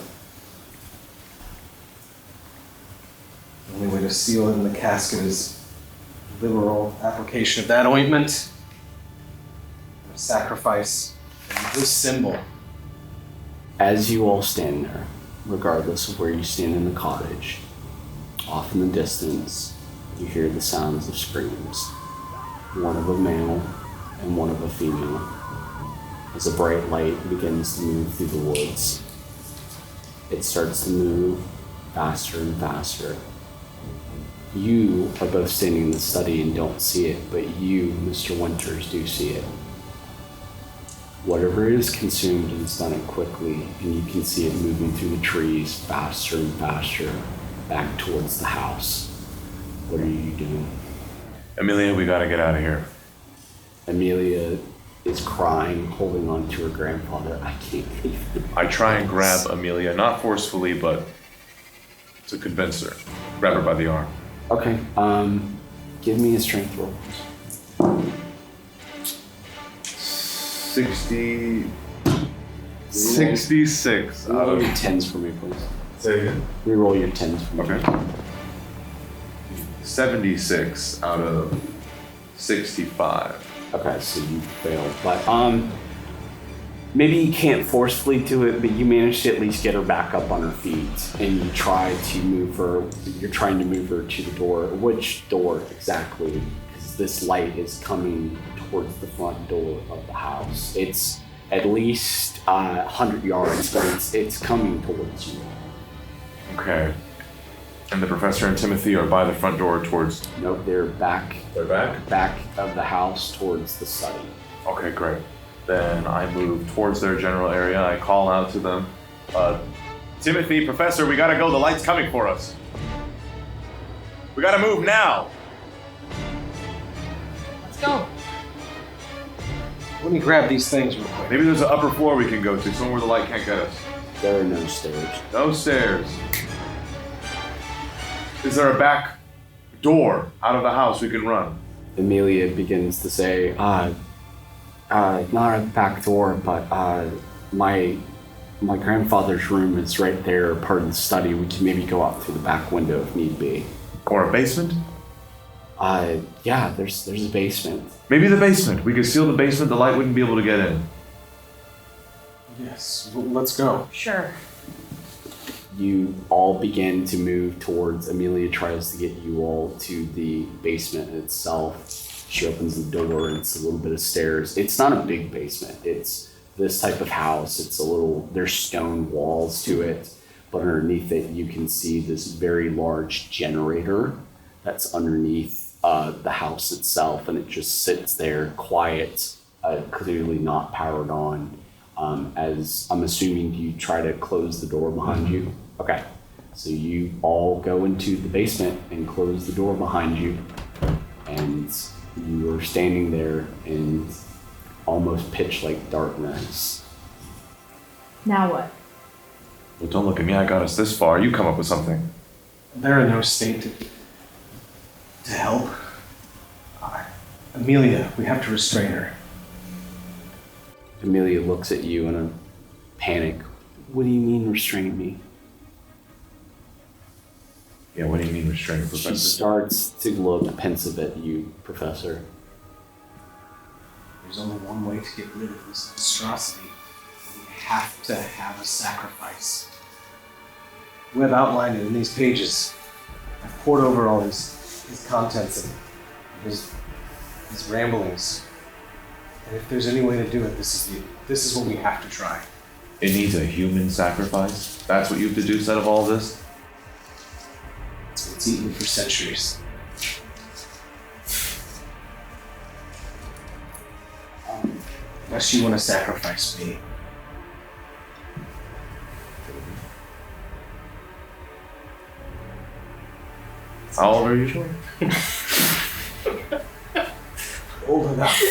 S6: the only way to seal it in the casket is liberal application of that ointment, a sacrifice, and this symbol.
S2: As you all stand there, regardless of where you stand in the cottage, off in the distance, you hear the sounds of screams, one of a male and one of a female, as a bright light begins to move through the woods. It starts to move faster and faster. You are both standing in the study and don't see it, but you, Mr. Winters, do see it. Whatever it is consumed has done it quickly, and you can see it moving through the trees faster and faster back towards the house. What are you doing?
S3: Amelia, we gotta get out of here.
S2: Amelia is crying, holding on to her grandfather. I can't leave the
S3: I try and grab Amelia, not forcefully, but to convince her. Grab her by the arm.
S2: Okay, give me a strength roll.
S3: 66 out
S2: Roll
S3: of...
S2: your 10s for me, please.
S3: Say again?
S2: Reroll your 10s for me.
S3: Okay. 76 out of 65.
S2: Okay, so you failed, but maybe you can't forcefully do it, but you managed to at least get her back up on her feet, and you try to move her. You're trying to move her to the door. Which door exactly? Because this light is coming towards the front door of the house. It's at least 100 yards, but it's coming towards you.
S3: Okay. And the professor and Timothy are by the front door towards...
S2: Nope, they're back.
S3: They're back?
S2: Back of the house towards the study.
S3: Okay, great. Then I move towards their general area. I call out to them. Timothy, Professor, we gotta go. The light's coming for us. We gotta move now.
S5: Let's go.
S6: Let me grab these things real quick.
S3: Maybe there's an upper floor we can go to, somewhere where the light can't get us.
S2: There are no stairs.
S3: No stairs. Is there a back door out of the house we can run?
S2: Amelia begins to say, not a back door, but my grandfather's room is right there, part of the study. We can maybe go out through the back window if need be.
S3: Or a basement?
S2: Yeah, there's a basement.
S3: Maybe the basement. We could seal the basement, the light wouldn't be able to get in.
S6: Yes, let's go.
S5: Sure.
S2: You all begin to move towards. Amelia tries to get you all to the basement itself. She opens the door and it's a little bit of stairs. It's not a big basement. It's this type of house. There's stone walls to it, but underneath it you can see this very large generator that's underneath the house itself, and it just sits there quiet, clearly not powered on. As I'm assuming you try to close the door behind you. Okay, so you all go into the basement and close the door behind you, and you are standing there in almost pitch-like darkness.
S5: Now what?
S3: Well, don't look at me, I got us this far. You come up with something.
S6: They're in no state to help. Amelia, we have to restrain her.
S2: Amelia looks at you in a panic. What do you mean restrain me?
S3: Yeah, what do you mean restrain, Professor?
S2: She starts to look pensive at you, Professor.
S6: There's only one way to get rid of this monstrosity. We have to have a sacrifice. We have outlined it in these pages. I've poured over all his contents and his ramblings. And if there's any way to do it, this is what we have to try.
S3: It needs a human sacrifice? That's what you have to do instead of all this?
S6: It's what's eaten for centuries. Unless you want to sacrifice me.
S3: How old are you?
S6: Old enough.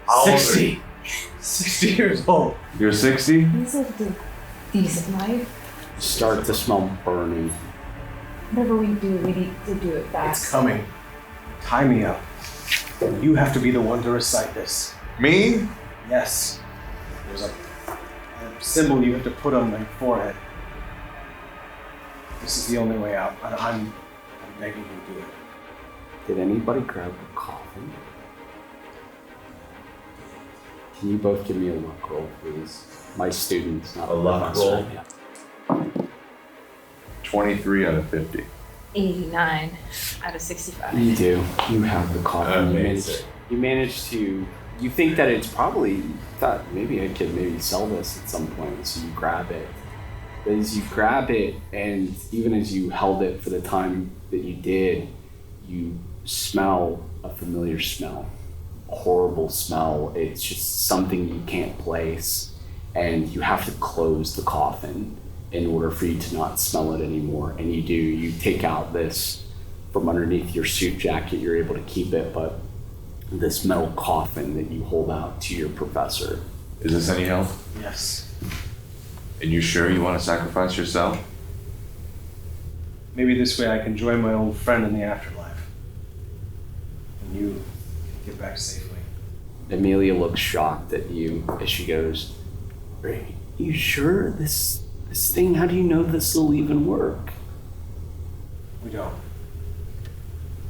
S3: How old are you?
S6: 60. 60 years old.
S3: You're 60?
S5: He's lived a decent life.
S2: Start to smell burning.
S5: Whatever we do, we need to do it fast.
S6: It's coming. Tie me up. You have to be the one to recite this.
S3: Me?
S6: Yes. There's a symbol you have to put on my forehead. This is the only way out. I'm begging you to do it.
S2: Did anybody grab a coffin? Can you both give me a luck roll, please? My students, not
S3: A luck roll?
S2: Yeah.
S3: 23 out of 50.
S5: 89 out of 65.
S2: You do. You have the coffin.
S3: Amazing.
S2: You managed to. You think that it's probably. You thought maybe I could maybe sell this at some point, so you grab it. But as you grab it, and even as you held it for the time that you did, you smell a familiar smell. A horrible smell. It's just something you can't place, and you have to close the coffin in order for you to not smell it anymore. And you do. You take out this from underneath your suit jacket. You're able to keep it, but this metal coffin that you hold out to your professor.
S3: Is this any help?
S6: Yes.
S3: And you sure you want to sacrifice yourself?
S6: Maybe this way I can join my old friend in the afterlife. And you can get back safely.
S2: Amelia looks shocked at you as she goes, "Are you sure this thing, how do you know this will even work?"
S6: We don't.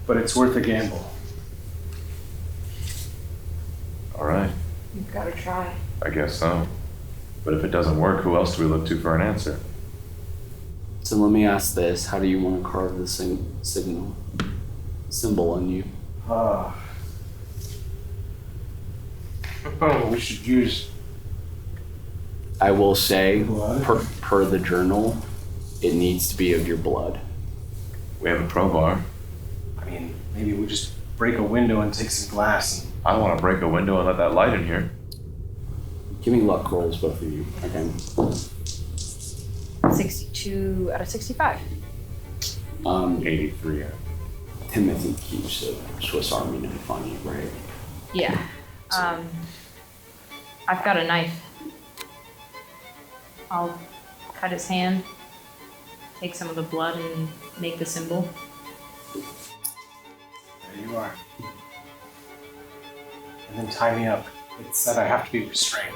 S6: But it's worth a gamble.
S3: All right,
S5: You've got to try.
S3: I guess so. But if it doesn't work, who else do we look to for an answer?
S2: So let me ask this, how do you want to carve the symbol on you?
S6: We should use
S2: I will say,
S6: blood.
S2: per the journal, it needs to be of your blood.
S3: We have a crowbar.
S6: I mean, maybe we just break a window and take some glass and
S3: I don't want to break a window and let that light in here.
S2: Give me luck rolls, both of you. Okay.
S5: 62 out of 65.
S3: 83.
S2: Timothy keeps a Swiss Army knife on you, right?
S5: Yeah. I've got a knife. I'll cut his hand, take some of the blood, and make the symbol.
S6: There you are. And then tie me up. It said I have to be restrained.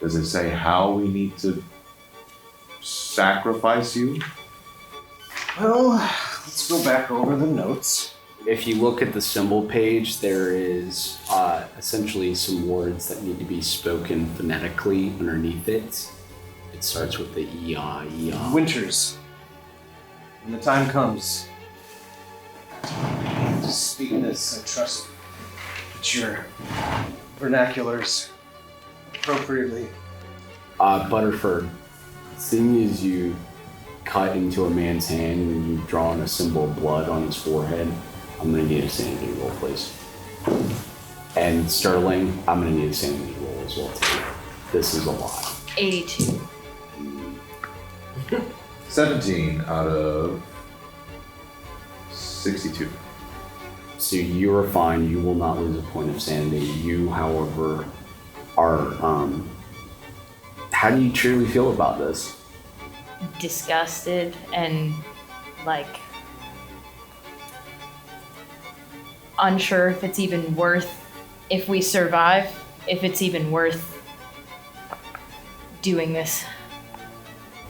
S3: Does it say how we need to sacrifice you?
S6: Well, let's go back over the notes.
S2: If you look at the symbol page, there is essentially some words that need to be spoken phonetically underneath it. It starts with the E-A.
S6: Winters. When the time comes to speak this, I trust that your vernaculars appropriately.
S2: Butterford, seeing as you cut into a man's hand and you've drawn a symbol of blood on his forehead, I'm gonna need a sanity roll, please. And Sterling, I'm gonna need a sanity roll as well too. This is a lot.
S5: 82.
S3: 17 out of 62.
S2: So you are fine. You will not lose a point of sanity. You, however, are. How do you truly feel about this?
S5: Disgusted and, like, unsure if it's even worth, if we survive, if it's even worth doing this.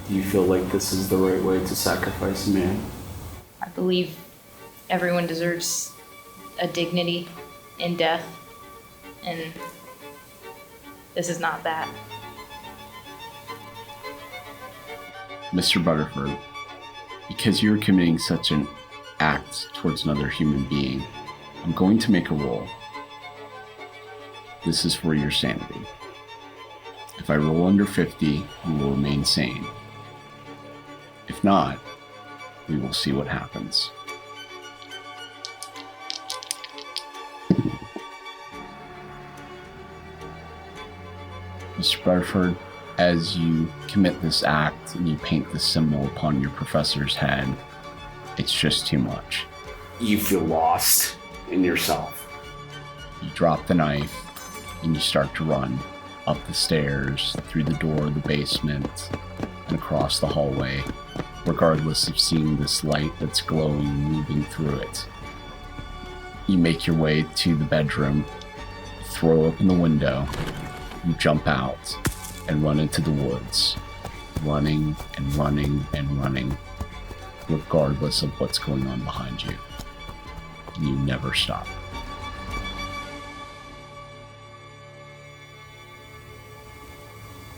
S2: Do you feel like this is the right way to sacrifice a man?
S5: I believe everyone deserves a dignity in death, and this is not that.
S7: Mr. Butterford, because you're committing such an act towards another human being, I'm going to make a roll. This is for your sanity. If I roll under 50, you will remain sane. If not, we will see what happens. Mr. Butterford, as you commit this act and you paint this symbol upon your professor's head, it's just too much.
S2: You feel lost in yourself.
S7: You drop the knife and you start to run up the stairs, through the door of the basement, and across the hallway, regardless of seeing this light that's glowing moving through it. You make your way to the bedroom, throw open the window, you jump out, and run into the woods, running and running and running, regardless of what's going on behind you. You never stop.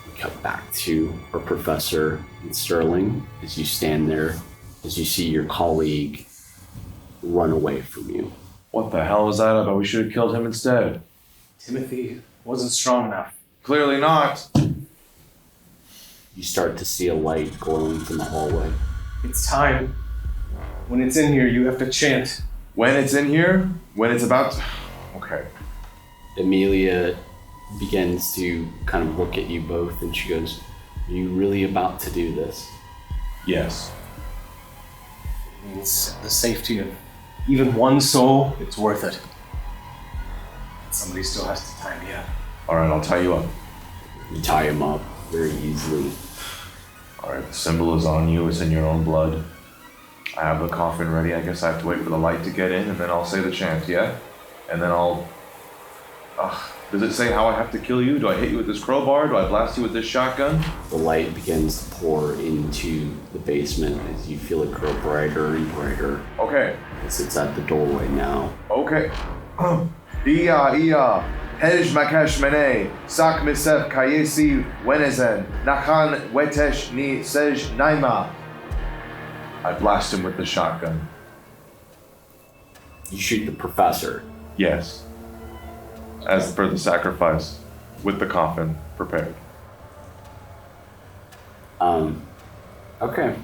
S2: We cut back to our professor and Sterling as you stand there, as you see your colleague run away from you.
S3: What the hell was that about? We should have killed him instead.
S6: Timothy wasn't strong enough.
S3: Clearly not.
S2: You start to see a light glowing from the hallway.
S6: It's time. When it's in here, you have to chant.
S3: When it's in here? When it's about to... Okay.
S2: Amelia begins to kind of look at you both and she goes, "Are you really about to do this?"
S3: Yes.
S6: It means the safety of even one soul, it's worth it. Somebody still has to tie me up.
S3: Alright, I'll tie you up.
S2: You tie him up very easily.
S3: Alright, the symbol is on you. It's in your own blood. I have the coffin ready. I guess I have to wait for the light to get in, and then I'll say the chant, yeah? And then I'll... does it say how I have to kill you? Do I hit you with this crowbar? Do I blast you with this shotgun?
S2: The light begins to pour into the basement as you feel it grow brighter and brighter.
S3: Okay.
S2: As it's at the doorway now.
S3: Okay. Ia. Hej makash mene. Sak misef kayesi wenezen. Nakan wetesh ni sej naima. I blast him with the shotgun.
S2: You shoot the professor.
S3: Yes. As per the sacrifice. With the coffin prepared.
S2: Okay.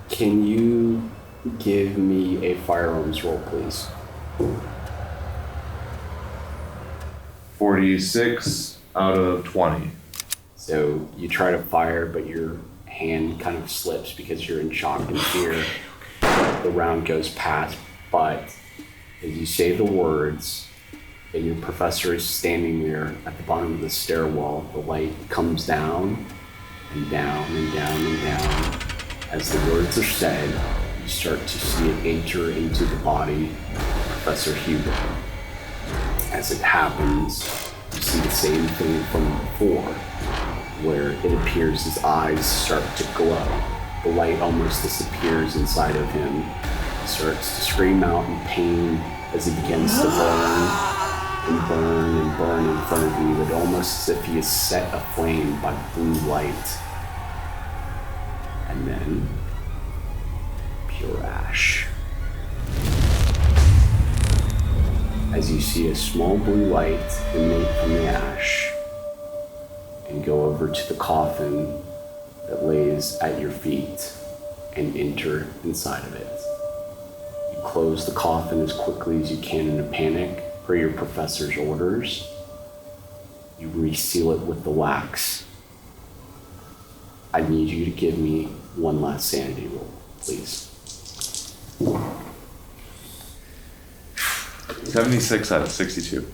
S2: Can you give me a firearms roll, please?
S3: 46 out of 20.
S2: So you try to fire, but your hand kind of slips because you're in shock and fear. The round goes past, but as you say the words, and your professor is standing there at the bottom of the stairwell. The light comes down and down and down and down. As the words are said, you start to see it enter into the body of Professor Huber. As it happens, you see the same thing from before, where it appears his eyes start to glow. The light almost disappears inside of him. He starts to scream out in pain as he begins to burn and burn and burn in front of you, but almost as if he is set aflame by blue light. And then, pure ash. As you see a small blue light emanate from the ash and go over to the coffin that lays at your feet and enter inside of it. You close the coffin as quickly as you can in a panic per your professor's orders. You reseal it with the wax. I need you to give me one last sanity roll, please.
S3: 76 out of 62.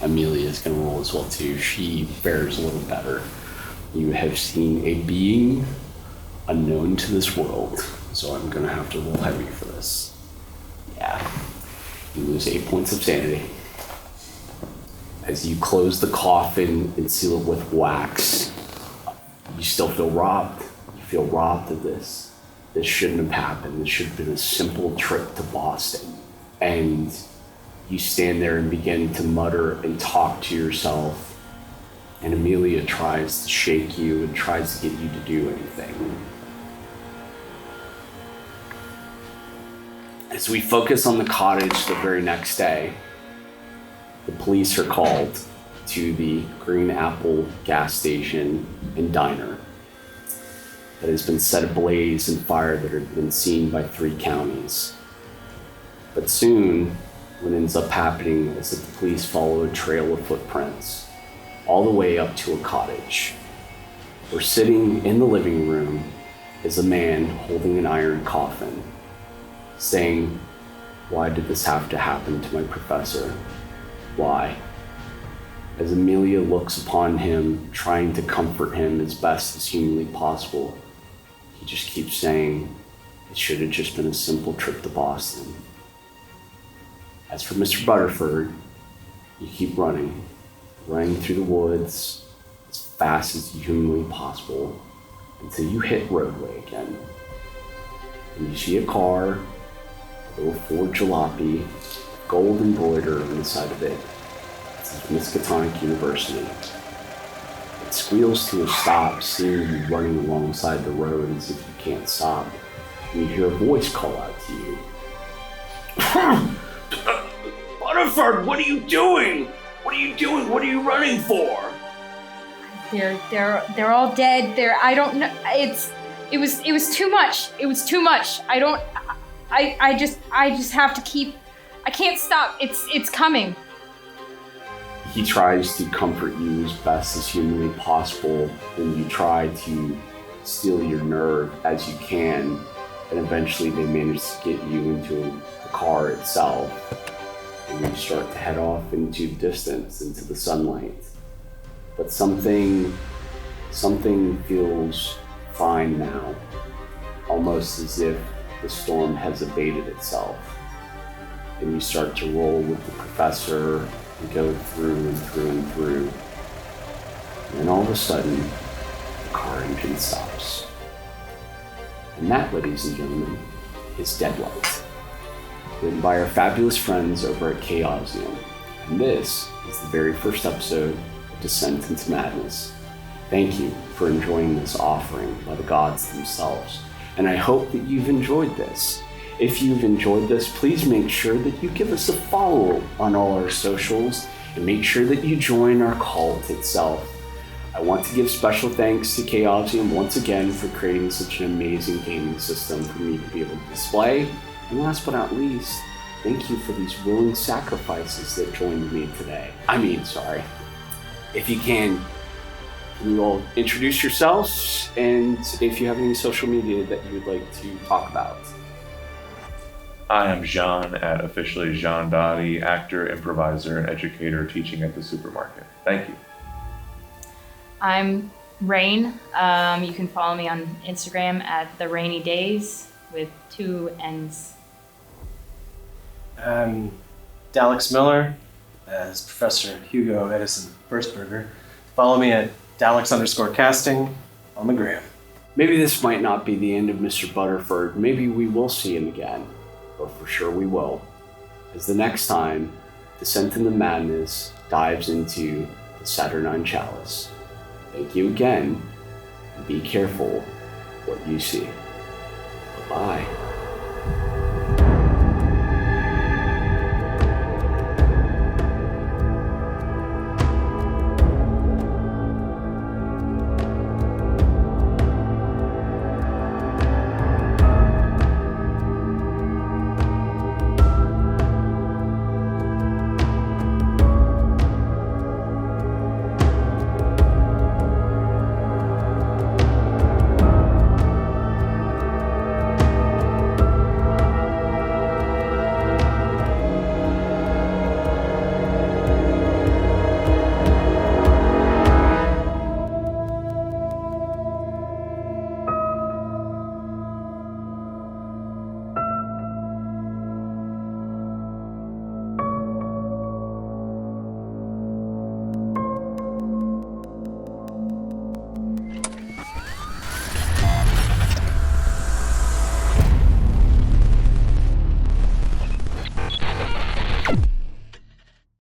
S2: Amelia is going to roll as well too. She fares a little better. You have seen a being unknown to this world, so I'm going to have to roll heavy for this. Yeah. You lose 8 points of sanity. As you close the coffin and seal it with wax, you still feel robbed. You feel robbed of this. This shouldn't have happened. This should have been a simple trip to Boston. And you stand there and begin to mutter and talk to yourself. And Amelia tries to shake you and tries to get you to do anything. As we focus on the cottage the very next day, the police are called to the Green Apple gas station and diner that has been set ablaze and fire that had been seen by 3 counties. But soon, what ends up happening is that the police follow a trail of footprints all the way up to a cottage, where sitting in the living room is a man holding an iron coffin, saying, "Why did this have to happen to my professor? Why?" As Amelia looks upon him, trying to comfort him as best as humanly possible, he just keeps saying, "It should have just been a simple trip to Boston." As for Mr. Butterford, you keep running through the woods as fast as humanly possible until you hit roadway again. And you see a car, a little Ford Jalopy, gold embroidered on the side of it. It says Miskatonic University. It squeals to a stop, seeing you running alongside the road as if you can't stop. And you hear a voice call out to you. Butterford, what are you doing? What are you doing? What are you running for?
S5: They're all dead. I don't know. It was too much. It was too much. I just have to keep. I can't stop. It's coming.
S2: He tries to comfort you as best as humanly possible, and you try to steal your nerve as you can, and eventually they manage to get you into the car itself, and you start to head off into the distance, into the sunlight. But something feels fine now, almost as if the storm has abated itself. And you start to roll with the professor and go through and through and through. And then all of a sudden, the car engine stops. And that, ladies and gentlemen, is Deadlight, written by our fabulous friends over at Chaosium. And this is the very first episode of Descent into Madness. Thank you for enjoying this offering by the gods themselves. And I hope that you've enjoyed this. If you've enjoyed this, please make sure that you give us a follow on all our socials and make sure that you join our cult itself. I want to give special thanks to Chaosium once again for creating such an amazing gaming system for me to be able to display. And last but not least, thank you for these willing sacrifices that joined me today. If you can you all introduce yourselves, and if you have any social media that you would like to talk about.
S3: I am Jean at officially Jean Dottie, actor, improviser, and educator teaching at the supermarket. Thank you.
S5: I'm Rain. You can follow me on Instagram at The Rainy Days with 2 N's.
S6: I'm Daleks Miller as Professor Hugo Edison Firstberger. Follow me at Daleks_casting on the gram.
S2: Maybe this might not be the end of Mr. Butterford. Maybe we will see him again. But for sure we will. As the next time, Descent into Madness dives into the Saturnine Chalice. Thank you again, and be careful what you see. Bye-bye.